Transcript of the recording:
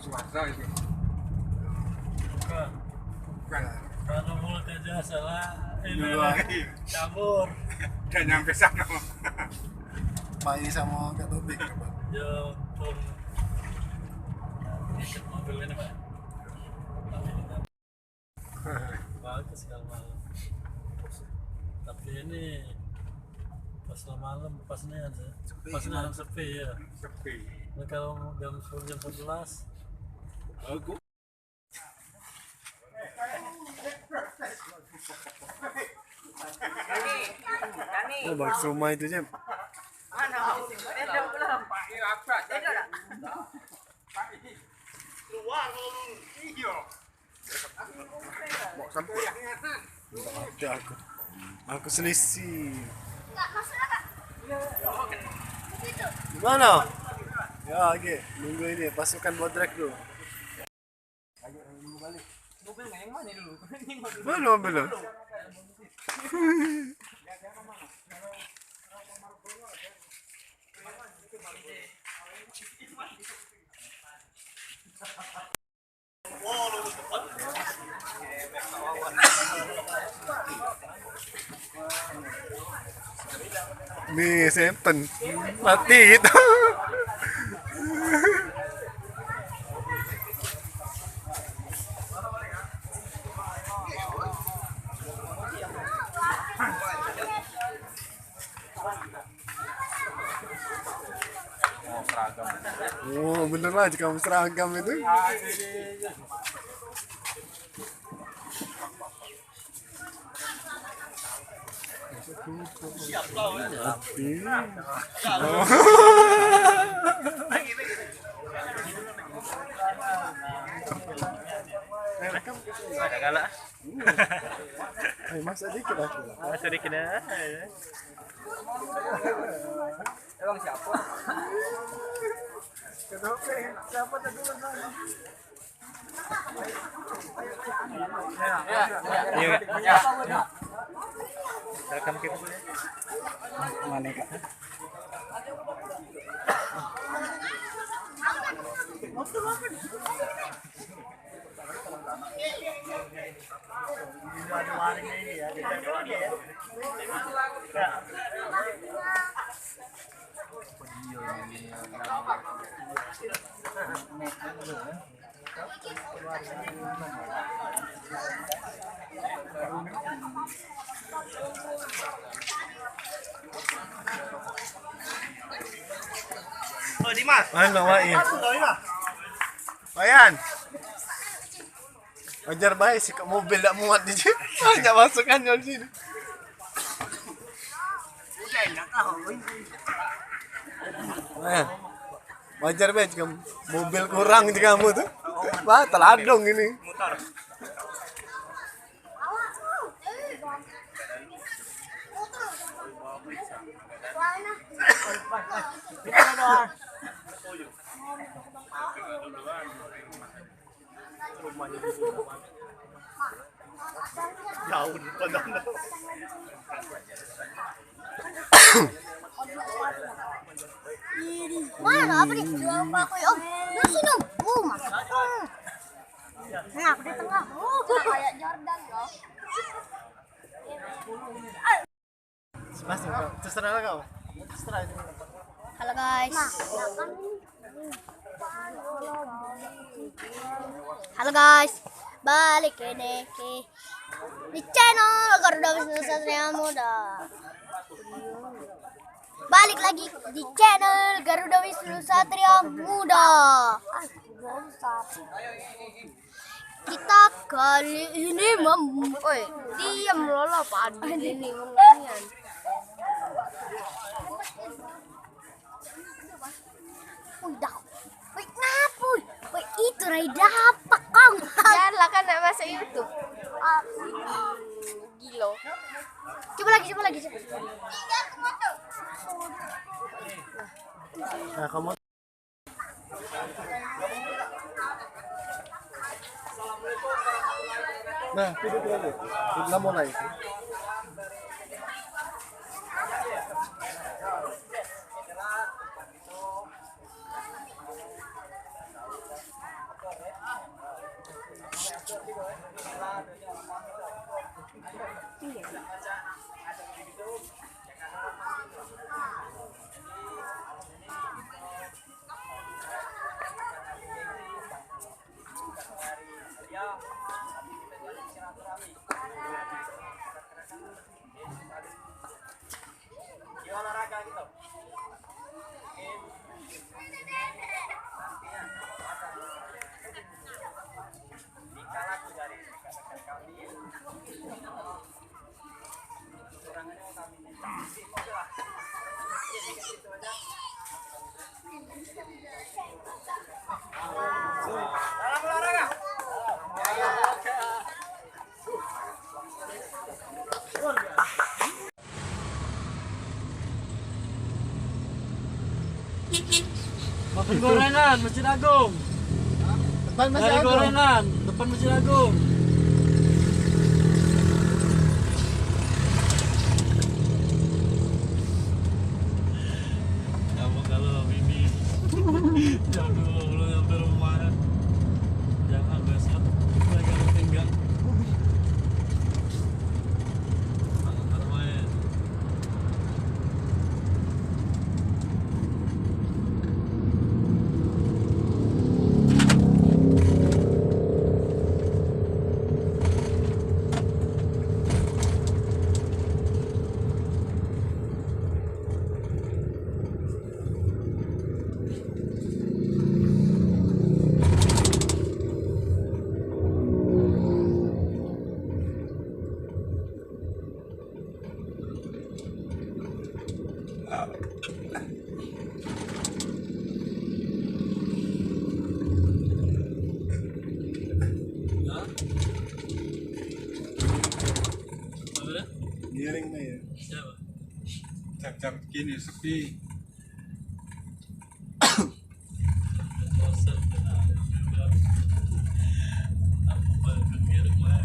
swasta itu. Bukan. Bukan. Kalau mulut aja salah ini Lagi. cabur. Udah nyampe sana. Mai sama Kak Topik. Ya pun mobil ini Pak. Bagus kalau malam. Tapi ini pas malam pas nih aja. Pas malam sepi ya. Sepi. Nah, kalau jam 10 jam 11 Aku. Oh, bagus rumah itu Jam. Ada aku selisih. Gimana? Ya, oke. Nunggu ini pasukan bodrek dulu. Mobilnya yang mana dulu? Belum, belum. Nih, Seven. Mati itu. Oh, bener lah kamu seragam itu. Ada galak. Ayo masa dikit aku. Sedikit ya. Emang siapa? Siapa tadi mana? Ya. Rekam kita boleh. Mana Kak? Oh, Dimas. Halo, Wain. Wayan. Wajar baik sih ke mobil tak muat di sini. Hanya masukkan di sini. Wayan. Wajar baik jika mobil kurang di kamu tuh. Wah, teladong ini. Jauh di depan. Mana apa nih? Jual aku ya Om. Nah sini Om. Masuk. Nah aku di tengah. Kayak Jordan loh. Masih kau. Terserah kau. Terserah itu. Halo guys. Halo guys. Balik ini di channel Garuda Wisnu Satria Muda. Balik lagi di channel Garuda Wisnu Satria Muda. Kita kali ini diam lola padi ini ngomongnya. Udah. Woi, ngapa? Woi, itu Raida apa kau? Janganlah kan nak masuk YouTube. Gilo. Coba lagi. Nah, kamu. Nah, duduk lagi. Sudah mulai. Makan gorengan Masjid Agung. Depan Masjid Dari Agung. gorengan depan Masjid Agung. Kamu kalau ini jam 20 sampai rumah, jangan besok lagi ada tinggal. Antar main. Hah? Apa dah? Giring na ya. Siapa? Jam-jam gini sepi. Bosan kenapa juga. Apa balik ke rumah?